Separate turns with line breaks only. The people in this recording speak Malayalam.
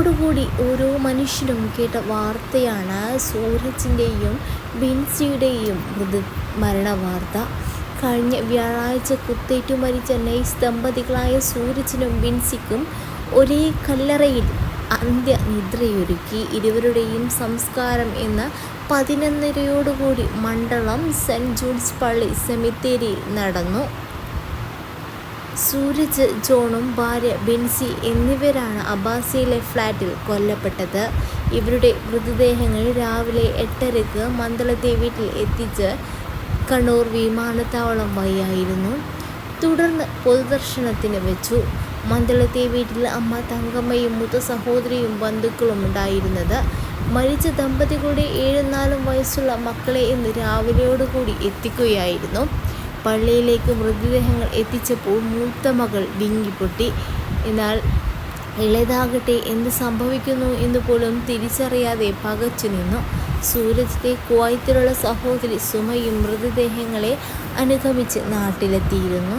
അതോടുകൂടി ഓരോ മനുഷ്യനും കേട്ട വാർത്തയാണ് സൂരജിൻ്റെയും ബിൻസിയുടെയും മരണ വാർത്ത. കഴിഞ്ഞ വ്യാഴാഴ്ച കുത്തേറ്റു മരിച്ച നൈസ് ദമ്പതികളായ സൂരജിനും ബിൻസിക്കും ഒരേ കല്ലറയിൽ അന്ത്യനിദ്രയൊരുക്കി. ഇരുവരുടെയും സംസ്കാരം ഇന്ന് 11:30 മണ്ഡലം സെന്റ് ജൂഡ്സ് പള്ളി സെമിത്തേരിയിൽ നടന്നു. സൂരജ്, ജോണും ഭാര്യ ബിൻസി എന്നിവരാണ് അബ്ബാസിയിലെ ഫ്ലാറ്റിൽ കൊല്ലപ്പെട്ടത്. ഇവരുടെ മൃതദേഹങ്ങൾ രാവിലെ 8:30 മന്ദലത്തെ വീട്ടിൽ എത്തിച്ച് കണ്ണൂർ വിമാനത്താവളം വഴിയായിരുന്നു തുടർന്ന് പൊതുദർശനത്തിന് വെച്ചു. മന്ദലത്തെ വീട്ടിൽ അമ്മ തങ്കമ്മയും മൂത്ത സഹോദരിയും ബന്ധുക്കളും ഉണ്ടായിരുന്നത്. മരിച്ച ദമ്പതികളുടെ 7-4 വയസ്സുള്ള മക്കളെ ഇന്ന് രാവിലെയോടുകൂടി എത്തിക്കുകയായിരുന്നു. പള്ളിയിലേക്ക് മൃതദേഹങ്ങൾ എത്തിച്ചപ്പോൾ മൂത്ത മകൾ വിങ്ങിപ്പൊട്ടി. എന്നാൽ ഇളയതാകട്ടെ എന്ത് സംഭവിക്കുന്നു എന്ന് പോലും തിരിച്ചറിയാതെ പകച്ചു നിന്നു. സൂരജിന്റെ കുവൈത്തിലുള്ള സഹോദരി സുമയും മൃതദേഹങ്ങളെ അനുഗമിച്ച് നാട്ടിലെത്തിയിരുന്നു.